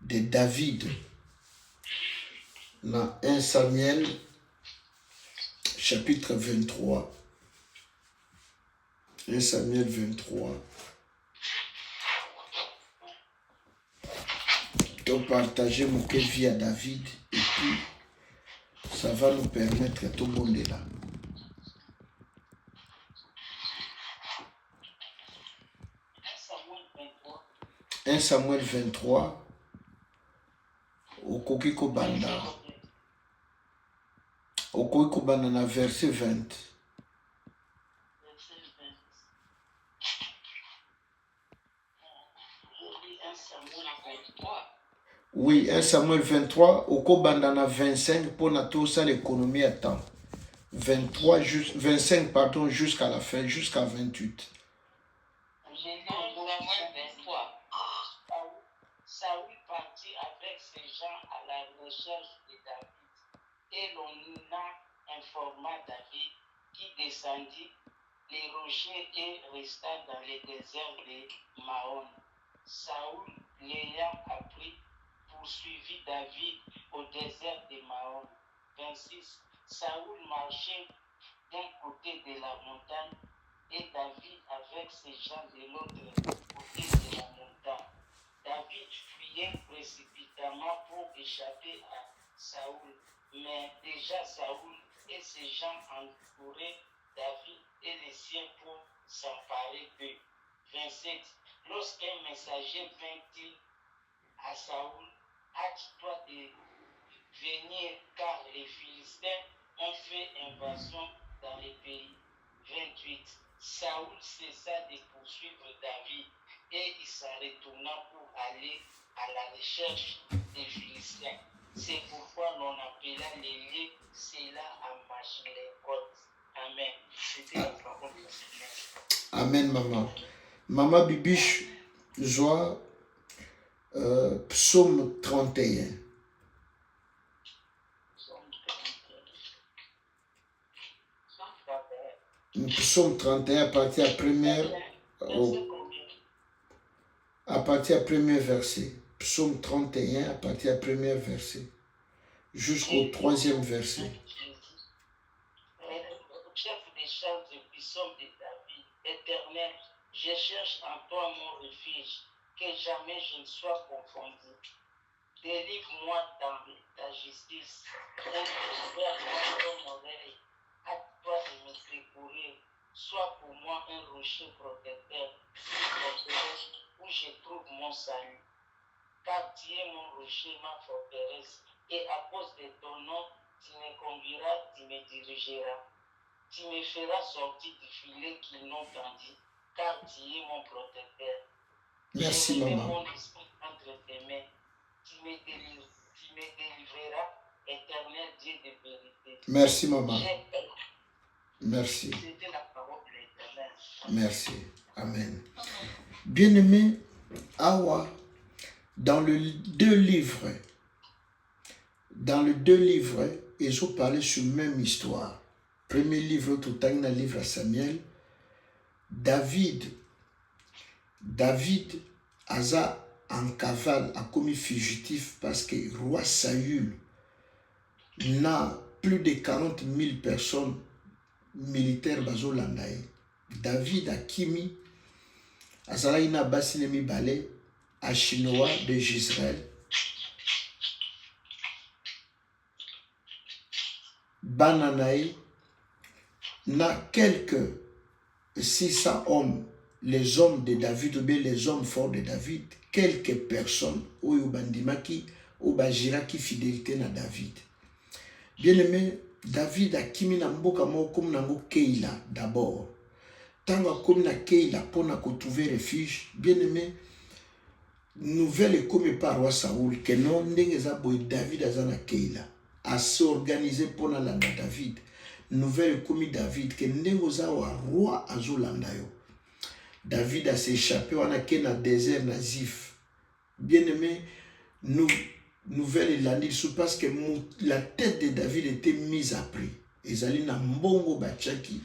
de David dans 1 Samuel chapitre 23. 1 Samuel 23. Donc partager mon vie à David et puis ça va nous permettre à tout le monde là. 1 Samuel 23. Okoki kobanda na verset 20. Oui, 1 Samuel 23, okobanda na 25 pour na tout ça l'économie à temps. 25 pardon, jusqu'à la fin, jusqu'à 28. Saül partit avec ses gens à la recherche de David. Et l'on informa David qui descendit les rochers et resta dans les déserts de Maon. Saül, l'ayant appris, poursuivit David au désert de Maon. 26. Saül marchait d'un côté de la montagne et David avec ses gens de l'autre côté de la montagne. David fuyait précipitamment pour échapper à Saül, mais déjà Saül et ses gens entouraient David et les siens pour s'emparer d'eux. 27. Lorsqu'un messager vint à Saül, hâte-toi de venir car les Philistins ont fait invasion dans le pays. 28. Saül cessa de poursuivre David et il s'en retourna pour aller à la recherche des Philistins. C'est pourquoi l'on appela les lieux cela à Machelekot. Amen. C'était la parole du Seigneur. Amen, maman. Maman Bibiche, joie, psaume 31. Psaume 31 à partir de premier verset. Psaume 31 à partir de premier verset. Jusqu'au 3e verset. Chef des chants du psaume de David, Éternel, je cherche en toi mon refuge, que jamais je ne sois confondu. Délivre-moi dans ta justice, ouvre-moi ton oreille, hâte-toi de me secourir, sois pour moi un rocher protecteur, où je trouve mon salut. Car tu es mon rocher, ma forteresse, et à cause de ton nom, tu me conduiras, tu me dirigeras. Tu me feras sortir du filet qu'ils n'ont tendu, car tu es mon protecteur. Merci, je mets maman. mon esprit entre tes mains. Tu me délivreras, éternel Dieu de vérité. Merci, maman. Merci. C'était la parole de l'Éternel. Merci. Amen. Bien-aimé, Awa, dans le deux livres, ils ont parlé sur la même histoire. Premier livre, tout le temps, dans le livre à Samuel, David, Asa en cavale a commis fugitif parce que roi Saül n'a plus de 40 000 personnes militaires bazolandaye. David a kimi azala ina basi nemi balé à chinois de Israël. Bananaï n'a quelques 600 hommes, les hommes de David ou bien les hommes forts de David, quelques personnes ou bandimaki ou bajiraki fidélité na David. Bien aimé, David a kimi na mboka mo comme nango Keila d'abord. Tango comme na Keila pour na trouver refuge, bien aimé, nouvelle comme par roi Saoul que non ndengeza boy David azana Keila a s'organiser pour na landa David. Nouvelle comme David que ndengoza wa roi azolanda yo. David a s'échappé wana ke na désert nazif. Bien aimé, nouvelle landing sous parce que la tête de David était mise à prix. Ezali na mbongo bachaki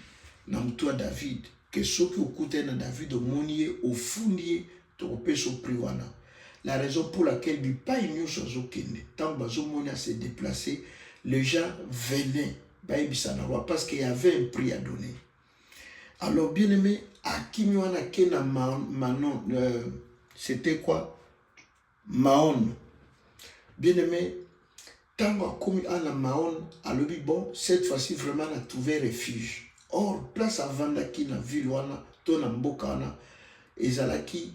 na mtua David que soki okute na David omonie ofundi to peso prix wana. la raison pour laquelle bipai nyonso azokende ntango bazomoni à se déplacer, les gens venaient bayebisa na roi parce qu'il y avait un prix à donner. Alors bien aimé, akimi wana ke na Manon, c'était quoi? Mahon. Bien aimé, tango akomi ana Mahon, alobi bon, cette fois-ci vraiment on a trouvé refuge. Or, place à Vandaki na ville wana, to na mboka wana, ezalaki,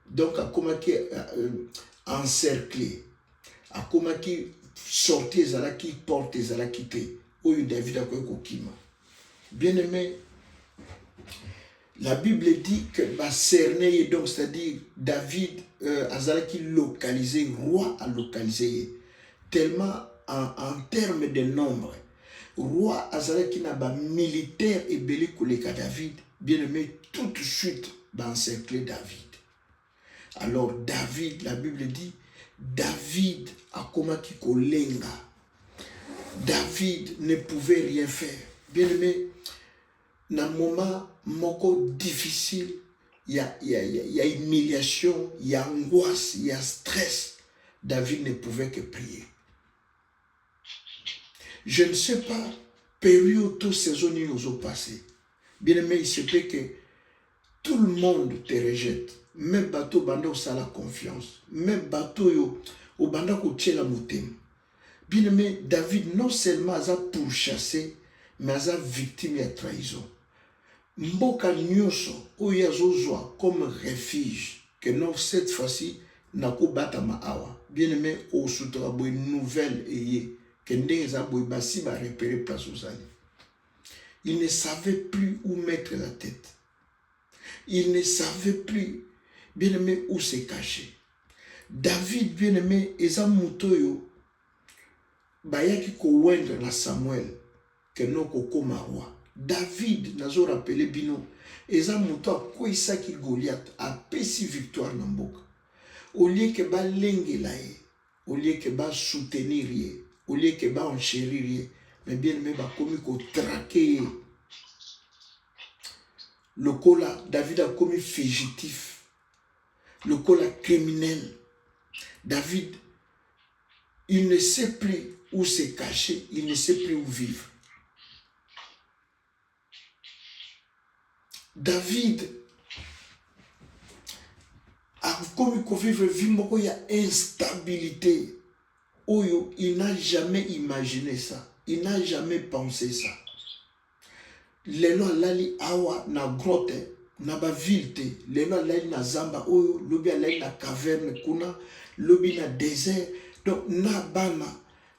donc akomaki encerclé, akomaki sorti ezalaki porte ezalaki te, oyo David akoki kokima. Bien aimé, la Bible dit que cerné, donc c'est-à-dire David azalaki localisé, roi a localisé, tellement en termes de nombre. Roi azalaki na ba militaire ebele koleka David, bien aimé, tout de suite encercler David. Alors David, la Bible dit, David a komaki kolenga. David ne pouvait rien faire. Bien aimé, dans un moment moko difficile, il y a humiliation, il y a angoisse, il y a stress. David ne pouvait que prier. Je ne sais pas, période toute saison nous ont passé. Bien aimé, il se peut que tout le monde te rejette. Même bateau banda au la confiance. Même bateau au banda ko tchela moutem. Bien aimé, David non seulement a pourchassé, mais a victime de trahison. Mboka nyonso oyo azozwa comme refuge que non cette fois-ci nako batama awa. Bien aimé, au soutra boy nouvelle eye que ndeza boy basi ba repérer place aux alliés. Il ne savait plus où mettre la tête. Il ne savait plus, bien aimé, où se cacher. David, bien aimé, eza mutoyo bayaki ko wendre na Samuel que non kokoma roi. David nazo rappelé bino eza muto akoisaki Goliath apesi victoire na mboka. Au lieu que ba lengela ye, au lieu que ba soutenir ye, au lieu que ba enchérir ye, mais bien aimé ba komi ko traquer. Le cola, David a commis fugitif. Le cola criminel. David, il ne sait plus où se cacher, il ne sait plus où vivre. David a commis qu'on vivre il y a instabilité. Oyo, il n'a jamais imaginé ça. Il n'a jamais pensé ça. Lelo alali awa na grotte na ba ville te, lelo alali na zamba oyo, lobi alali na caverne kuna, lobi na désert. Donc na bana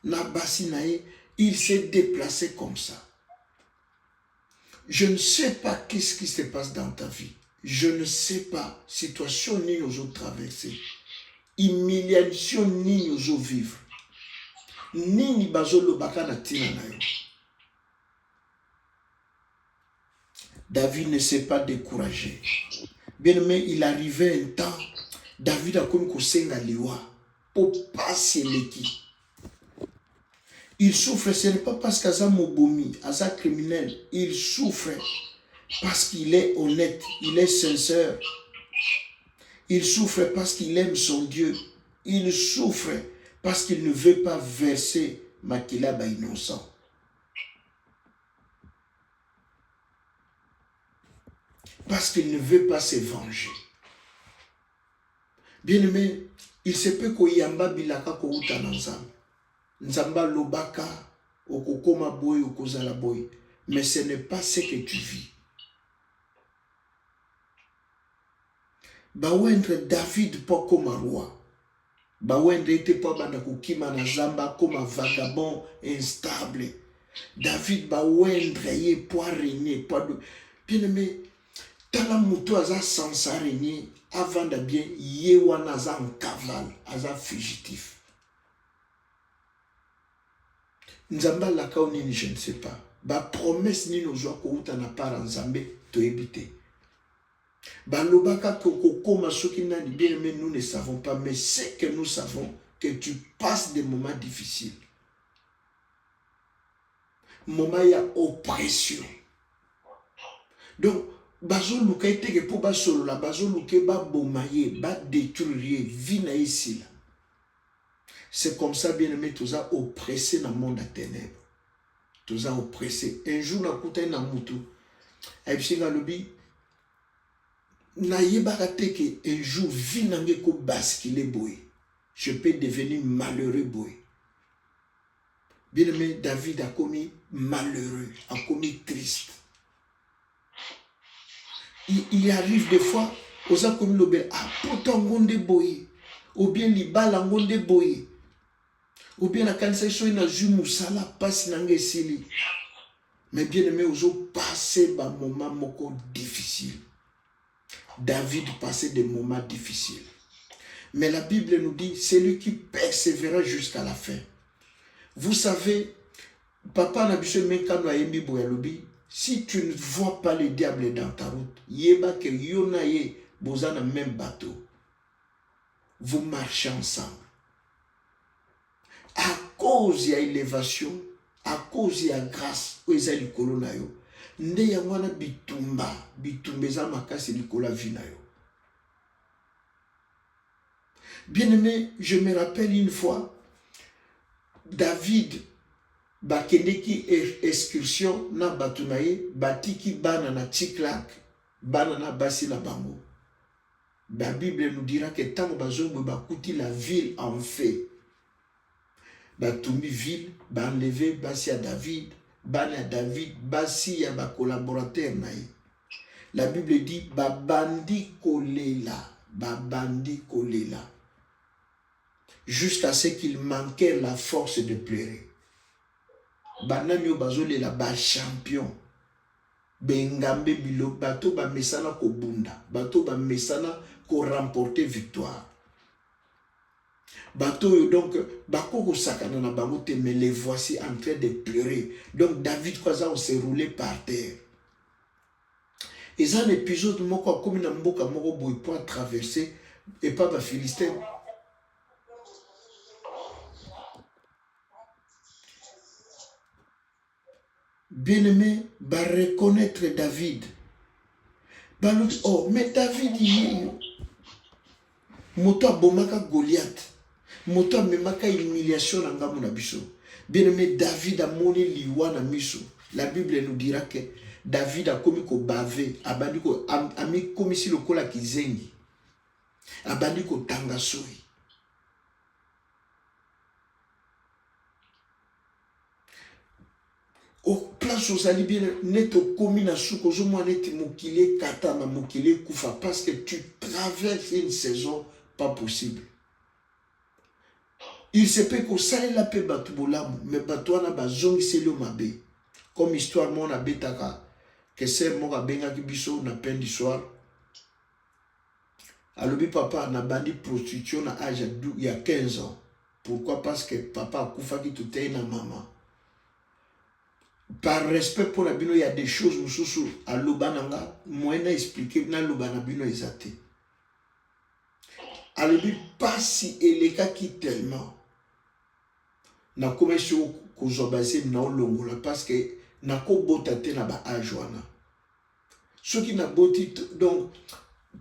na basi na ye, il s'est déplacé comme ça. Je ne sais pas qu'est-ce qui se passe dans ta vie. Je ne sais pas situation ni nous ont traversé. Humiliation ni nous ont vivre. Ni bazolo baka na tina na yo. David ne s'est pas découragé. Bien aimé, il arrivait un temps, David a comme kosenga liwa pour passer l'équipe. Il souffre, ce n'est pas parce qu'il a mobomi, asa criminel. Il souffre parce qu'il est honnête, il est sincère. Il souffre parce qu'il aime son Dieu. Il souffre parce qu'il ne veut pas verser Makilaba innocent. Parce qu'il ne veut pas se venger. Bien aimé, il se peut que yamba bilaka ko uta na nzambe. Nzamba lobaka okokoma boy okozala boy, mais ce n'est pas ce que tu vis. Bawendre David pas comme roi. Bawendre était pas banda kokima na zamba comme un vagabond instable. David bawendre ye pour régner, pas de bien aimé. Tala muto aza sans régner avant de bien yewana aza en cavale, aza fugitif. Nzamba la kaonini je ne sais pas. Ba promesse ni nozwa ko uta na para nzambe to ebité. Ba lobaka ko koma soki nani bien mais nous ne savons pas, mais c'est que nous savons que tu passes des moments difficiles. Moment ya oppression. Donc bazo luka eteke po ba solo la bazo luke ba bomaye ba détruire vie na ici là. C'est comme ça bien aimé tous a oppressé dans le monde à ténèbres. Tous a oppressé. Un jour na kuta na mutu. Aibsinga lobi na yebaka teke un jour vie nange ko basculer boy. Je peux devenir malheureux boy. Bien aimé David a commis malheureux, a commis triste. Il arrive des fois aux a commis l'obel a pourtant gonde boy. Ou bien libala gonde boy. Ou bien la kanisa so ina jumu sala passe nange sili. Mais bien aimé ozo passer ba moment moko difficile. David passait des moments difficiles. Mais la Bible nous dit celui qui persévérera jusqu'à la fin. Vous savez, papa n'a besoin même quand yembi boyalobi, si tu ne vois pas le diable dans ta route, yeba que yonaye bozana même bateau. Vous marchez ensemble. À cause de l'élévation, à cause de la grâce, où est le colonayo, nde yamwana bitumba za makasi likola vinayo. Bien aimé, je me rappelle une fois, David bakendeki excursion na batunaye batiki bana na Tchiklak, bana na basi la bango. La Bible nous dira que tant bazongo bakuti la ville en feu. Batumbi ville, banlevé basi à David, bana David, basi ya ba collaborateur naye. La Bible dit babandi kolela, jusqu'à ce qu'il manquait la force de pleurer. Banamio bazole la ba champion. Bengambe bilo bato ba mesana ko bunda, bato ba mesana ko remporter victoire. Bato donc bako ko sakana na bango te, mais les voici en train de pleurer. Donc David Kwaza s'est roulé par terre. Et ça un épisode moko comme na mboka moko boy pour traverser et pas ba Philistin. Bien-aimé, va reconnaître David. Oh, mais David, il moto bomaka Goliath. Moto memaka humiliation na ngamu na biso. Bien-aimé, David a moni liwa na miso. La Bible nous dira que David a commis ko bavé, abandi ko ami commis si lokola kizengi. Abandi ko tangasoi. Au place aux alliés bien neto commis na souko zo mo net mokile kata na mokile kufa parce que tu traverses une saison pas possible. Il se peut que ça la paix batu bolamu mais batu na bazongi selo mabe comme histoire mon na betaka que c'est mo benga ki biso na peine d'histoire. Alobi papa na bandi prostitution na âge il y a 15 ans. Pourquoi? Parce que papa a kufa ki tout na maman. Par respect pour la bino, il y a des choses mususu à l'obananga, moi n'a expliqué na l'obana bino ezate. Alobi pas si eleka qui tellement na komesho kozobase na olongola parce que na ko botate na ba ajwana. Ce qui n'a boti donc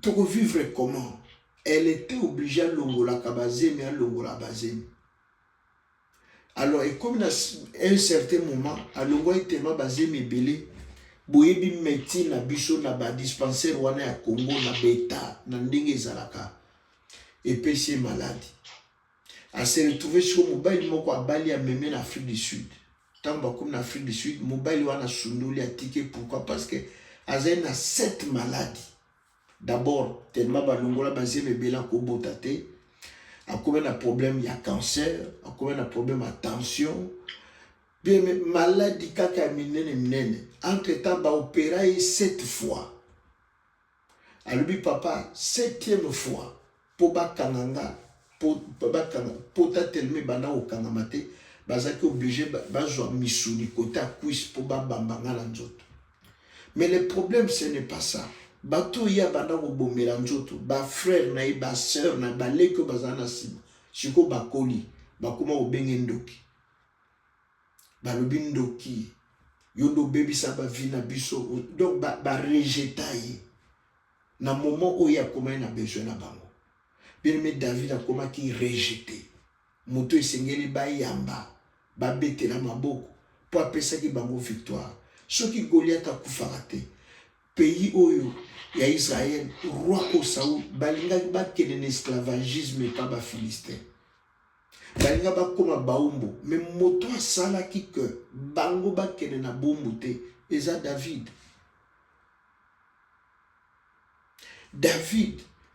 pour vivre comment? Elle était obligée à longola kabazé mais à longola bazé. Alors, et comme à un certain moment, à l'ongwa tellement basé mes belés, boyebi médecine na biso na ba dispensaire wana ya Congo na beta na ndenge zalaka et péché maladie. À se retrouver sur mobile moko abali ya meme na Afrique du Sud. Tant ba comme na Afrique du Sud, mobile wana sundoli a ticket pourquoi? Parce que azen na 7 maladies. D'abord, tellement ba longola basé mes belés ko botate. À combien de problèmes il y a cancer, à combien de problèmes à tension, bien mais maladie kaka minene. Entre temps, bah opéré 7 fois. À lui papa 7e fois pour ba kananga pour ta telme bana au kangamate, bazaki obligé bazwa misuni côté à cuisse pour ba bambanga la nzoto. Mais le problème ce n'est pas ça. Bato ya banda ko bomela nzoto ba frère na ba sœur na ba leko bazana sima siko bakoli bakoma obenge ndoki balobi ndoki yondo baby ça ba vina biso donc ba rejeta ye na moment où il y a comment il a besoin na bango bien mais David a comment qui rejeté moto esengeli ba yamba ba betela maboko pour apesa ki bango victoire soki Goliath akufaka te pays oyo ya Israël roi au Saoul balinga ba kene esclavagisme pa ba Philistin balinga ba koma baumbo mais moto asala ki que bango ba kene na bombo te eza David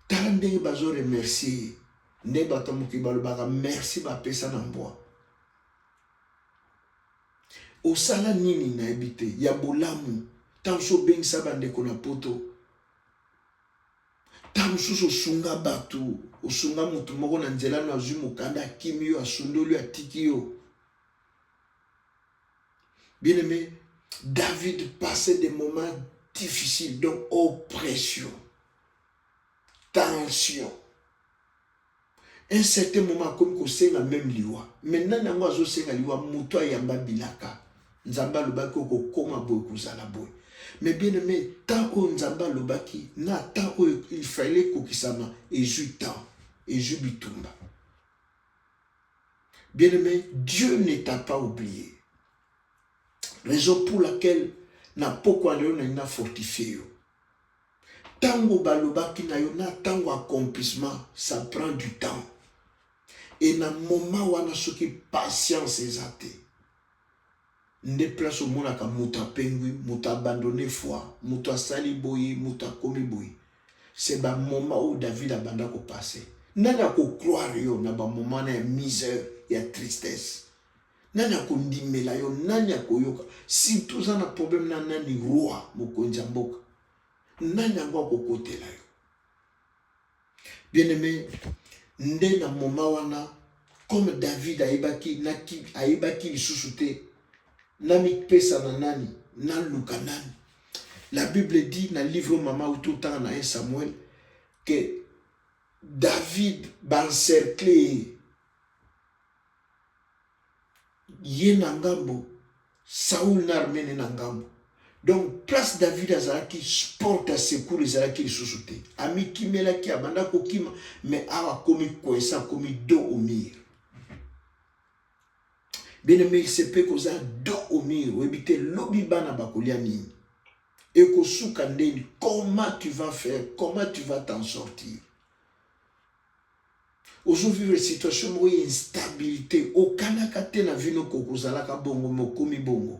tala ndenge bazo remercier nde bato moki balobaka merci bapesa na mbwa osala nini na ebite ya bolamu tanso bengisa bandeko na poto tanso osunga bato osunga mutu moko na nzela no azwi mokanda akimi yo asundoli atiki yo bien aimé David passait des moments difficiles donc oppression tension un certain moment comme kosenga même liwa maintenant nango azosenga liwa mutu ayamba bilaka nzamba lobaki okokoma boye kozala boye mais bien aimé tant oyo nzamba lobaki na tant oyo il fallait kokisama ezwi temps ezwi bitumba bien aimé Dieu ne t'a pas oublié raison pour laquelle na pokwa lelo na ina fortifié yo tango balobaki na yo na tango accomplissement ça prend du temps et na moment wana soki patience ezate nde place omonaka moto apengwi moto abandonné foi moto asali boye moto akomi boye c'est ba moment où David abanda ko passer nani akocroire yo na ba moment na misère ya tristesse nani akondimela yo nani akoyoka si tout ça na problème na nani roi mokonzi ya mboka nani yango akokotela yo bien aimé nde na moment wana comme David ayebaki lisusu te nami pesa na nani na luka nani la Bible dit dans le livre Mama ou tout temps dans 1 Samuel que David bancerclé ye na ngambo Saoul na armene na ngambo donc place David azalaki sport à secours ezalaki lisusu te ami kimelaki abanda kokima mais awa komi kwesa komi dos au mur bien aimé il se peut koza dos au mur webite lobi bana bakolia nini et kosuka ndeni comment tu vas faire comment tu vas t'en sortir aujourd'hui vivre situation où instabilité okanaka te na vino kokozalaka bongo mokomi bongo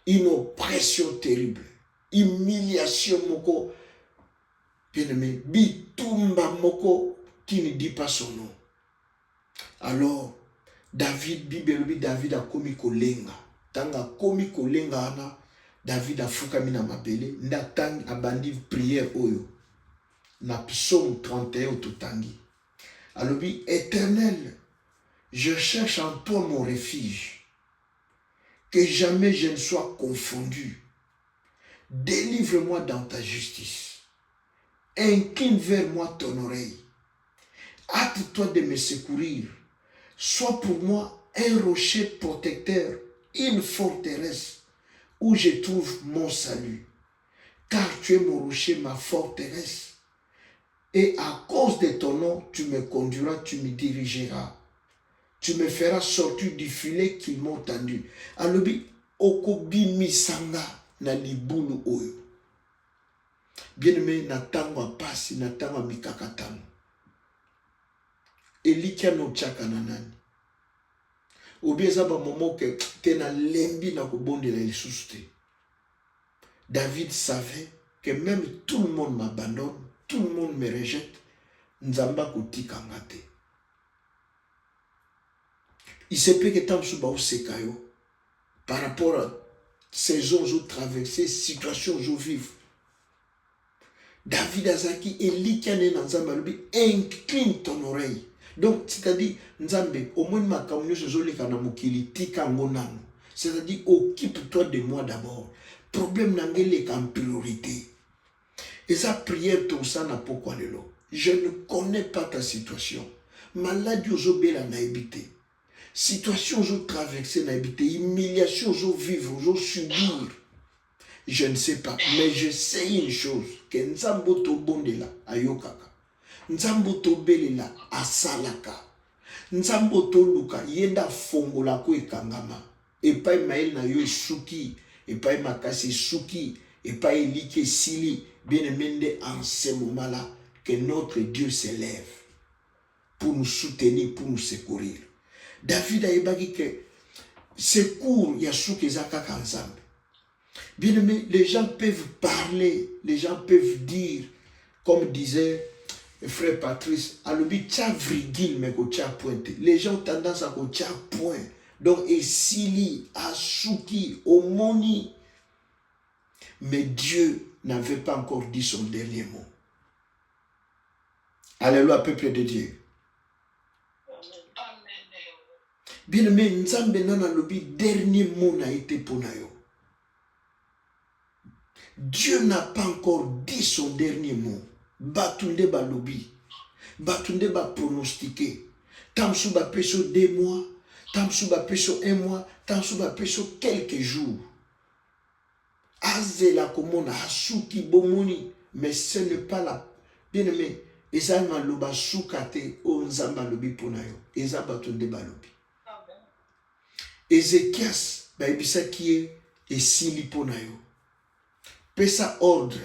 une oppression terrible humiliation moko bien aimé bitumba moko qui ne dit pas son nom alors David David a komi kolenga tanga komi kolenga ana David a fukami na mabele ndatang abandi prière oyo na psaume 31 totangi alobi Éternel je cherche en toi mon refuge que jamais je ne sois confondu délivre-moi dans ta justice incline vers moi ton oreille hâte-toi de me secourir sois pour moi un rocher protecteur une forteresse où je trouve mon salut car tu es mon rocher ma forteresse et à cause de ton nom tu me conduiras tu me dirigeras tu me feras sortir du filet qu'ils m'ont tendu alobi okobimisanga na libulu oyo bien aimé na tango apasi na tango mikakatano elikia no tchaka na nani obi eza ba moment que te na lembi na kobondela lisusu te David savait que même tout le monde m'abandonne tout le monde me rejette nzamba kotikanga te il se peut que tant que au sekayo par rapport à saisons où traverser situations où vivre David azaki elikane na nzamba lobi incline ton oreille donc c'est-à-dire nzambe au moins makamyo zoleka na mokili tika ngonano c'est-à-dire occupe-toi de moi d'abord problème nangele en priorité et sa prière tout ça n'a pourquoi lelo je ne connais pas ta situation maladie ozobela na ebité situation je traverser na habité, humiliation je vivre, je subir. Je ne sais pas, mais je sais une chose, que Nzambo to bondela ayokaka. Nzambo to belela asalaka. Nzambo to luka yenda fongola ko ekangama. Epai mael na yo suki, epai makasi suki, epai like sili. Bien aimé, en ce moment-là, que notre Dieu s'élève pour nous soutenir, pour nous secourir. David a ébagi que secours yasuke zakaka ensemble. Bien aimé, les gens peuvent parler, les gens peuvent dire, comme disait le frère Patrice, alobi tcha virgule mais ko tcha pointe. Les gens ont tendance à ko tcha point. Donc esili, asuki, omoni. Mais Dieu n'avait pas encore dit son dernier mot. Alléluia, peuple de Dieu. Bien aimé, Nzambe nana lobi dernier mot n'a été pour nayo. Dieu n'a pas encore dit son dernier mot. Batunde ba lobi, batunde ba pronostiqué. Tamsou ba peso 2 mois, tamsou ba peso 1 mois, tamsou ba peso quelques jours. Azela komona asuki bomoni, mais ce n'est pas la bien aimé. Eza maloba sukate o nzamba lobi ponayo. Eza batunde ba lobi. Ézéchias ba ebisa kie esili ponayo. Pesa ordre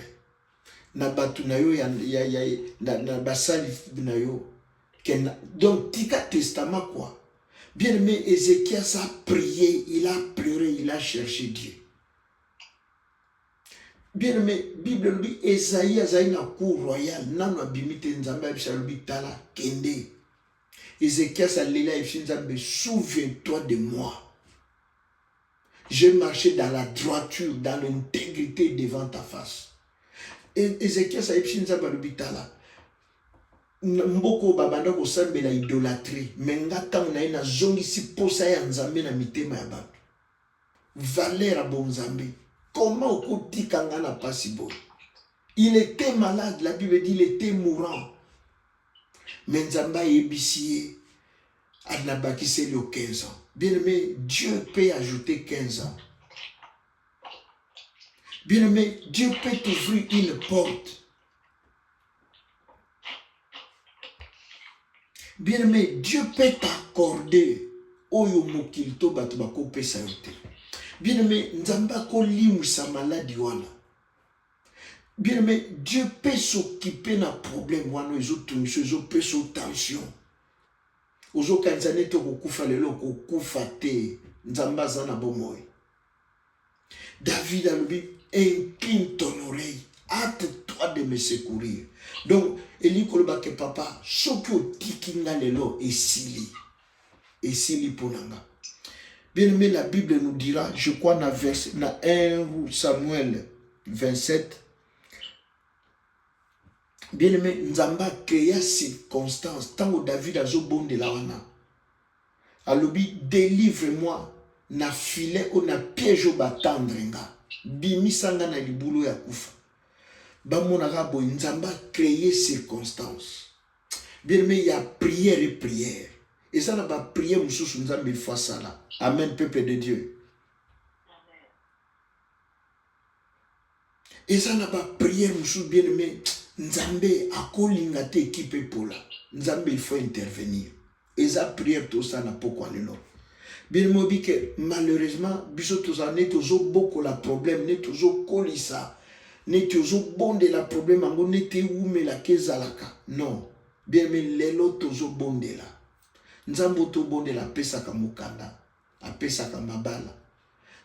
na batu na yo na basali na yo. Donc tika testament quoi. Bien aimé, Ézéchias a prié, il a pleuré, il a cherché Dieu. Bien aimé, Bible lui Esaïe azaï na cour royale, nano abimite nzamba bishalubi tala kende. Ézéchias a lela nzambe, souviens-toi de moi. J'ai marché dans la droiture, dans l'intégrité devant ta face. Et Ézéchias a dit nzamba lubitala. Mboko babanda ko sambe la idolâtrie, menga tangu na ina zongi si posa ya nzambe na mitema ya batu. Valera bon nzambe. Comment on dit kanga na pasibo? Il était malade, la Bible dit il était mourant. Mais nzamba yebisiye adnabakise le 15 ans. Bien aimé, Dieu peut ajouter 15 ans. Bien aimé, Dieu peut t'ouvrir une porte. Bien aimé, Dieu peut t'accorder. Oyo mokilto batubako pesa yote. Bien aimé, nzamba ko limu sa maladie wana. Bien aimé, Dieu peut s'occuper na problème wana ezo tumiso ezo peut so tension. Ozo kanzane to kokufa lelo kokufa te. Nzamba zana bomoy. David a lui incline ton oreille. Hâte-toi de me secourir. Donc, Eli koloba ke papa, soko tikinga lelo esili. Esili ponanga. Bien aimé, la Bible nous dira, je crois dans 1 Samuel 27. Bien aimé, Nzamba créa circonstance. Tant que David a zo bon de la wana. Alobi, délivre-moi. Na filet ou na piège au batandrenga. Bimisanga na libulu ya kufa. Bamonaka bo Nzamba créer circonstance. Bien aimé, il y a prière et prière. Et ça n'a pas prié Moussous Nzambe fois ça là. Amen, peuple de Dieu. Et ça n'a pas prié Moussous bien aimé. Nzambe a kolingate équipe pour là. Nzambe il faut intervenir. Et ça prière tout ça n'a pas quoi le nom. Bien aimé, que malheureusement, biso tous années toujours beaucoup la problème, n'est toujours colissa, n'est toujours bon de la problème, on n'était où mais la kezalaka. Non. Bien aimé, lelo toujours bon de la. Nzambo to bon de la pesaka mukanda, a pesaka mabala.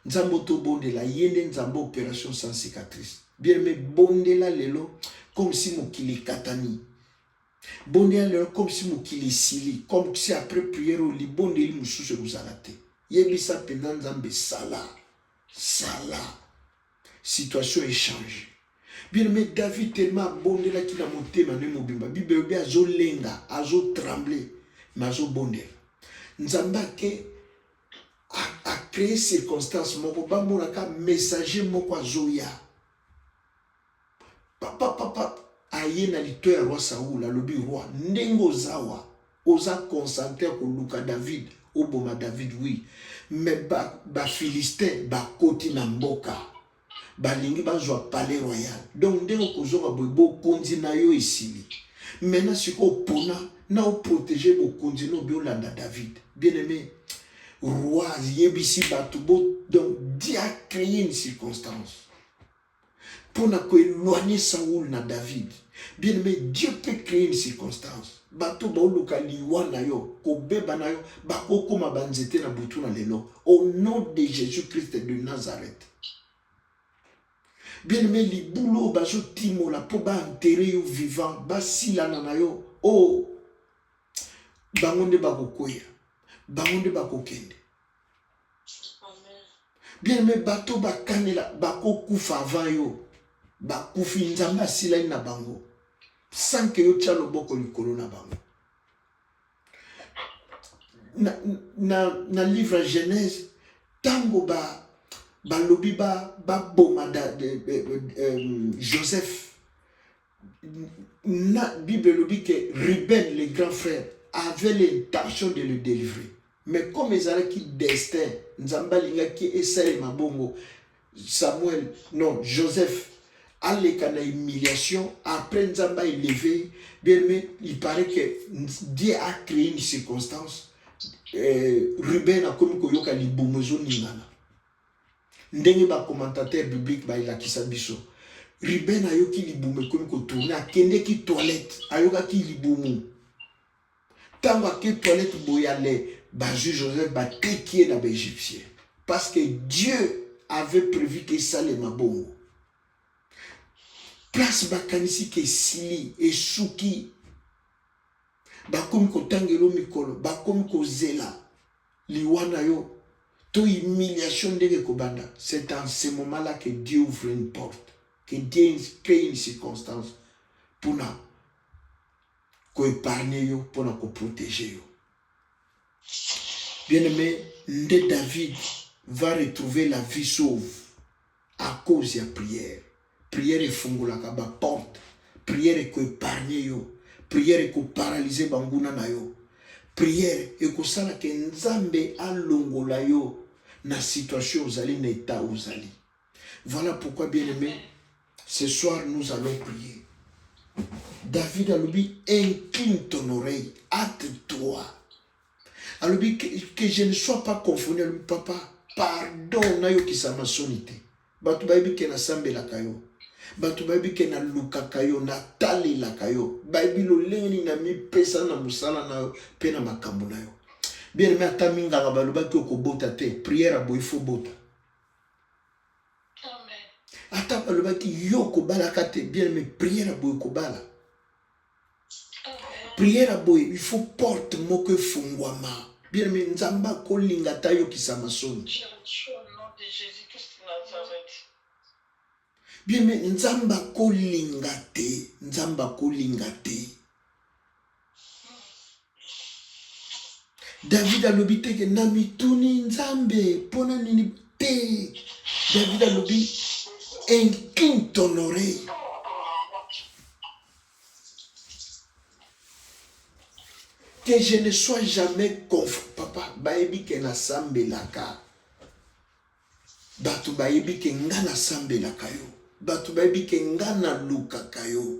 Nzambo to bon de la yende nzambo opération sans cicatrice. Bien aimé, bon de la lelo, comme si mokili katani. Bon de la lelo, comme si mokili sili, comme si après prière au lit, bon de li moussou se vous arrêtez. Yebisa pendant nzambe sala, sala. Situation est changée. Bien aimé, David tellement bon de la qui n'a monté ma ne mobimba. Bible bien azo lenga, azo trembler. Mazo bonde. Nzamba ke a créé circonstances moko bambolaka messager moko azoya. Papa aye na lito ya roi Saoul alobi roi ndengo zawa oza concentré ko luka David oboma David, oui. Mais ba Philistin, ba koti na mboka. Balingi bazwa palais royal. Donc, dès que vous avez beau continuer yo ici. Maintenant, si vous pona, na vous protéger vous continuer biolanda David. Bien aimé, roi yebisi batubo. Donc, Dieu a créé une circonstance pour éloigner Saoul na David. Bien aimé, Dieu peut créer une circonstance. Bato ba oluka liwa na yo, ko beba na yo, ba kokoma banzete na butu na lelo. Au nom de Jésus-Christ de Nazareth. Bien aimé, les boulots, bazo timo la pour enterrer yo vivant, ba sila na yo, oh, bangonde bakokoya, bangonde bakokende. Bien aimé, bato bakanela, bako kufa avant yo, bakufi nzamba sila na bango, sans que yo tia loboko likolo na bango. Na livre Genèse, tango balobi bomada Joseph. La Bible nous dit que Ruben, le grand frère, avait l'intention de le délivrer. Mais comme ils avaient qui destin, Nzambalinga qui essaye ma bongo, Samuel, non, Joseph, a les canaux humiliation, après Nzamba est levé, bien mais il paraît que Dieu a créé une circonstance. Ruben a comme koyoka libomozo ningana. Ndenge ba commentateur biblique ba ilakisa biso. Ruben ayoki libume comme ko tourner akende ki toilette, ayoka ki libumu. Tango ki toilette boyale, ba juge Joseph ba tekie na ba égyptien. Parce que Dieu avait prévu que ça les mabongo. Place ba kanisi ke sili et suki. Ba comme ko tangelo mikolo, ba comme ko zela. Liwana yo. Toute humiliation de Kobanda, c'est en ce moment-là que Dieu ouvre une porte, que Dieu crée une circonstance pour nous épargner, pour nous protéger. Bien-aimé, David va retrouver la vie sauve à cause de la prière. Prière est fungula kaba porte, prière est épargner, prière est paralyser banguna na yo. Prière et que ça que Nzambe a longola yo na situation ozali na état ozali. Voilà pourquoi bien aimé, ce soir nous allons prier. David a dit incline ton oreille, hâte-toi. A dit que je ne sois pas confondu avec papa. Pardon na yo ki sama sonité. Batu baibi ke na sambe la kayo. Batu baibi ke na luka kayo na tali la kayo. Baibi lo leni na mi pesa na musala na yo pe na makambo na yo. Bien aimé ata minga nga baloba ki okobota te. Prière abo il faut bota. Amen. Ata baloba ki yo kobala kate. Bien aimé prière abo kobala. Prière abo il faut porte moke fungwama. Bien aimé nzamba kolinga ta yo kisama soni. Au nom de Jésus-Christ de Nazareth. Bien mais nzamba kolinga te, nzamba kolinga te. David a lobité que namituni nzambe pona nini te. David a lobby incline ton oreille. Que je ne sois jamais confondu. Papa, baebi ke na sambe laka. Batu baebi ke ngana sambe laka yo. Batu baebi ke ngana luka kayo.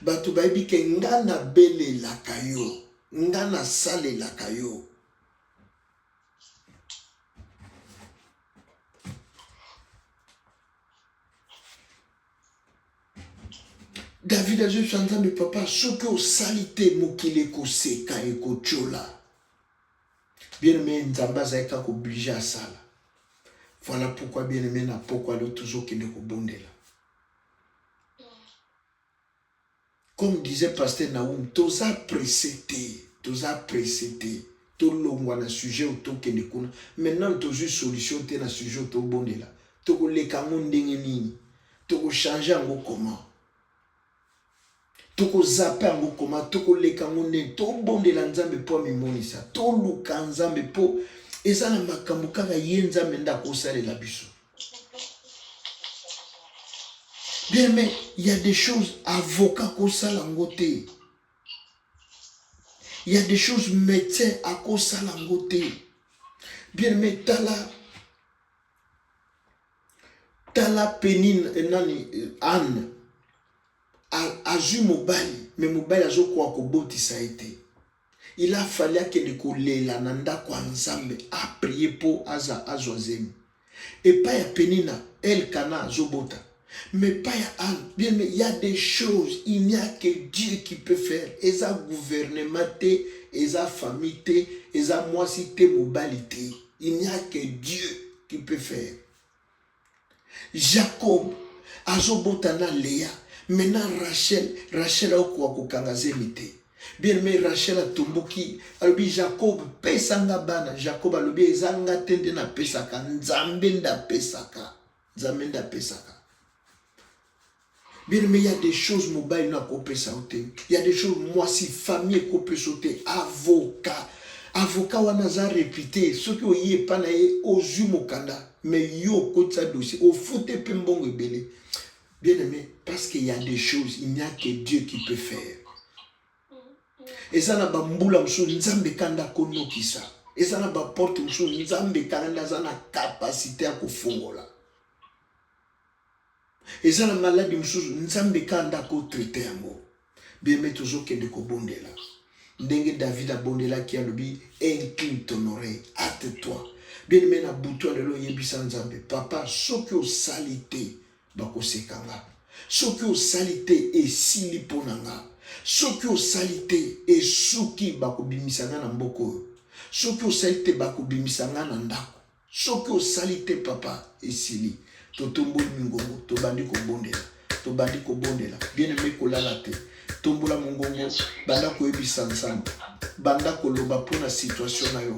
Batu baebi ke ngana bele laka yo. Ngana sale laka yo. David a dit à mes papa, ce que vous salité mokile ko seka et ko chola. Bien aimé, nzamba zaika ko obligé à ça. Voilà pourquoi bien aimé na pourquoi le toujours qui ne ko bondela. Comme disait pasteur Naoum, toza précédé, to longwa na sujet auto ke ne kuna. Maintenant toujours solution te na sujet auto bondela. To ko leka ndenge nini. To ko changer en comment. Toko zappe ango koma toko leka ngone to bondela nzambe po mimonisa to luka nzambe po eza na makambo kaka ye nzambe ndako salela biso. Bien mais il y a des choses avocat ko sala ngote. Il y a des choses médecins à ko sala ngote. Bien aimé, tala Pénine nani Anne azui mobali, mais mobali azokoa kobotisa ete. Il a fallu que le kolela nanda kwa nzambe a prier pour azwa zemi. Et pas ya Pénina, elle kana zobota. Mais pas ya Anne. Bien, mais il y a des choses, il n'y a que Dieu qui peut faire. Et ça gouvernement, et ça famille, et ça moissité, mobilité. Il n'y a que Dieu qui peut faire. Jacob, azobotana Léa. Maintenant Rachel a quoi kokanga zemite. Bien aimé, Rachel a tomboki. Alobi Jacob pesanga bana. Jacob alobi ezanga tende na pesaka. Nzambenda pesaka. Nzambenda pesaka. Bien aimé, il y a des choses mobile na ko pesa sauter. Il y a des choses moi si famille ko peut sauter. Avocat wanaza répété. Ce qui oye pa na ye ozu mokanda. Mais yo kotsa dossier. Au foute pe mbongo ebele. Bien aimé, parce qu'il y a des choses, il n'y a que Dieu qui peut faire. Et ça n'a pas mboula msou nzambe kanda konokisa. Et ça n'a pas porte msou nzambe kanda zana capacité à kofongola. Et ça n'a maladie msou nzambe kanda ko traiter yango. Bien aimé toujours que de ko bondela. Ndenge David a bondela qui a lobi incline ton oreille, hâte-toi. Bien aimé na buto lelo yebisa nzambe. Papa, soki o salité bako sekanga. Soki o salité et sili ponanga. Soki o salité et suki bako bimisanga na mboko. Soki o salité bako bimisanga na ndako. Soki o salité papa et sili. Totombo mingongo, tobandi ko bondela. Tobandi ko bondela. Bien aimé kolala te. Tombola mongongo, banda ko ebisa nzambe. Banda ko loba pona situation na yo.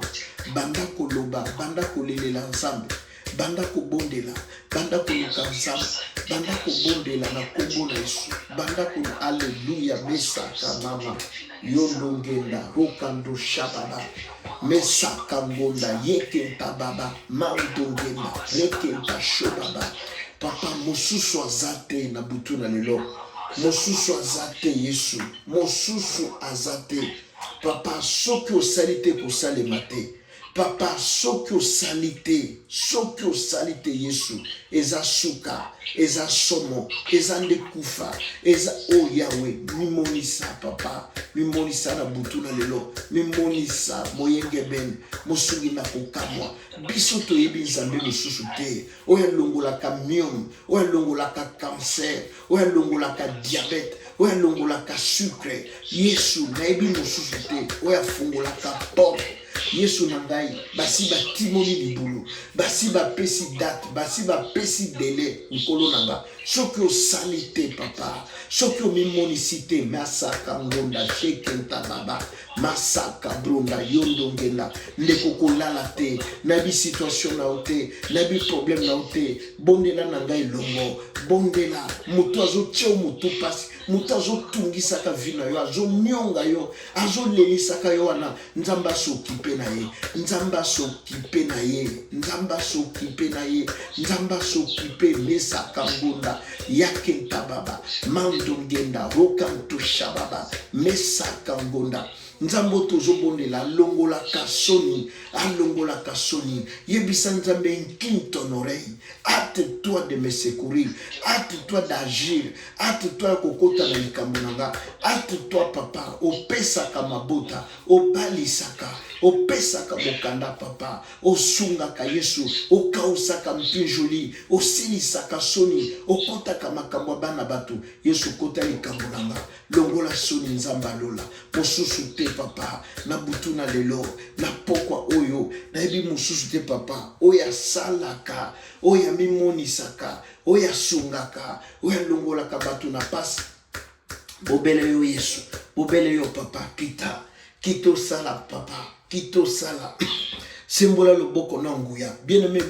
Banda ko loba, banda ko lelela nzambe. Banda ko bondela, banda ko luka nzambe, banda ko bondela na kombo na Yesu. Banda ko alleluya mesaka mama. Yondo ngenda, rokando shababa. Mesaka ngonda, yekenta baba. Mando ngenda, rekenta shobaba. Papa mosusu azate na butu na lelo. Mosusu azate Yesu. Mosusu azate. Papa soki o salite ko salemate. Papa, soki o salite Yesu, eza suka, eza somo, eza ndekufa, eza o Yahweh, mimonisa papa, mimonisa na butu na lelo, mimonisa moyenge ben, mosungi na kokamwa, biso toyebi nzambe mosusu te, oya longolaka myome, oya longolaka cancer, oya longolaka diabète, oya longolaka sucre, Yesu nayebi mosusu te, oya fungolaka porte. Yesu nangai basi ba timoni libulu basi ba pesi date basi ba pesi délai nkolo nanga soki o salite papa soki o mimonicité masaka ngonda shekenta baba masaka bronda yondo ngenda ndeko kolala te na bi situation na ote na bi problème na ote bondela nangai longo bondela muto azo tcheo muto pasi muto azo tungisaka vina yo azo nyonga yo azo lelisaka yo wana nzamba s'occuper na ye nzamba s'occuper na ye nzamba s'occuper na ye nzamba s'occuper mesaka ngonda yakenta baba mando ngenda rokanto shababa mesaka ngonda nzambo tozobondela longola kasoni yebisa nzambe incline ton oreille hâte-toi de me secourir hâte-toi d'agir hâte-toi kokota na likambo nanga hâte-toi papa opesaka mabota obalisaka opesaka mokanda papa osungaka Yesu okausaka mpinjoli osilisaka soni okotaka makambo bana bato Yesu kota likambo nanga longola soni nzamba lola mosusu te papa na butu na lelo na pokwa oyo na ebi mosusu te papa oya salaka oya mimonisaka oya sungaka oya longolaka bato na pasi bobele yo Yesu bobele yo papa kito sala papa kito sala sembola loboko na nguya bien aimé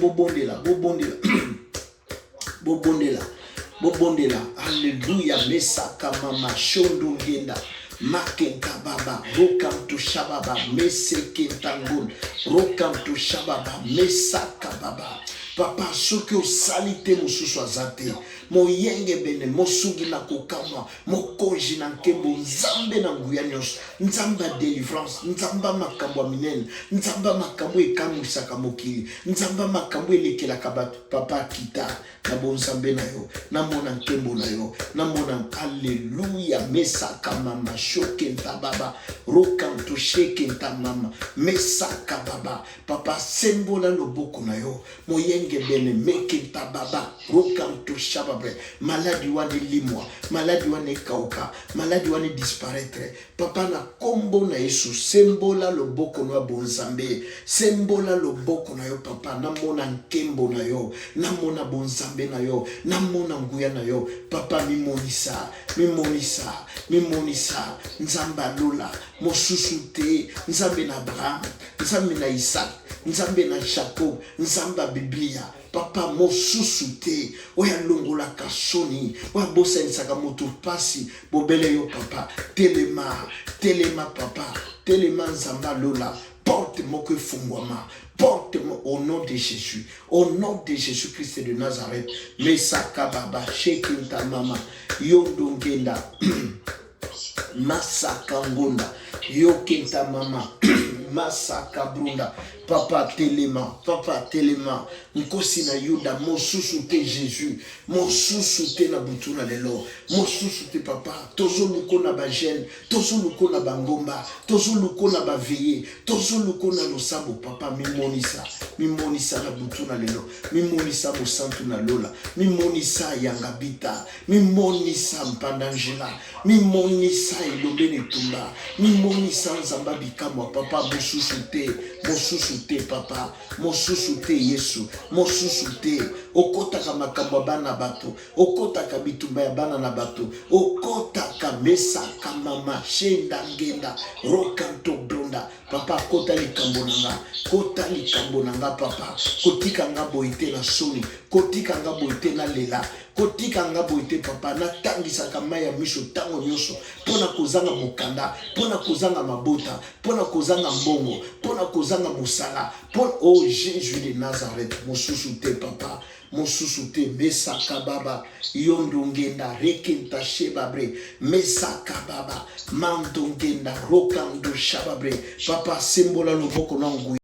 bobondela alléluia mesaka mama shondo ngenda makenta baba rokam to shababa mesekenta ngon rokam to shababa mesaka baba papa soki osali te mosusu aza te moyenge bene mosungi na kokamwa mokonzi na nkembo nzambe na nguya nyonso nzambe ya délivrance nzambe ya makambo ya minene nzambe ya makambo ekamwisaka mokili nzambe ya makambo elekelaka bato papa kita na bonzambe na yo namona nkembo na yo namona alleluya mesaka mama shoke ntababa rokanto sheke ntamama mesaka baba papa sembola loboko na yo moyenge bene meke ntababa rokanto shababre maladi wane limwa maladi wane kauka maladi wane disparaître papa na kombo na Yesu sembola loboko na bonzambe sembola loboko na yo papa namona nkembo na yo namona bonzambe na yo namona nguya na yo papa mimonisa nzamba lola mosusu te nzambe na Abraham nzambe na Isaac nzambe na Jacob nzamba Biblia papa mosusu te oya longolaka soni oya bosanisaka moto pasi bobele yo papa telema papa telema nzamba lola porte moko efungwama porte-moi au nom de Jésus, au nom de Jésus-Christ de Nazareth. Mesaka baba, shekinta mama, yondongenda, masaka ngonda, yokinta mama, masaka brunda, papa telema, nkosi na yuda, mosusu te Jésus, mosusu te na butuna lelo, mosusu te papa, tozo luko na ba jeune, tozo luko na bangomba, tozo luko na ba veillé, tozo luko na losambo papa mimonisa na butuna lelo, mimonisa mosantu na lola, mimonisa yangabita, mimonisa mpandangela, mimonisa elombe netumba, mimonisa nzamba bikamwa papa mosusu te papa, mosusu te Yesu, mosusu te okotaka makambo ya bana bato, okotaka bitumba ya bana na bato, okotaka mesaka mama shenda ngenda rokanto blonda papa kota likambo nanga papa kotika nga boite na soni kotika nga boite na lela kotika nga boite papa natangisaka mai ya miso tango nyonso pona kozanga mokanda pona kozanga mabota pona kozanga mbongo pona kozanga mosala pona oh Jésus de Nazareth mosusu te papa mosusu te mesaka baba yondongenda rekenta shebabre mesaka baba mandongenda rokando shababre papa sembola loboko nangu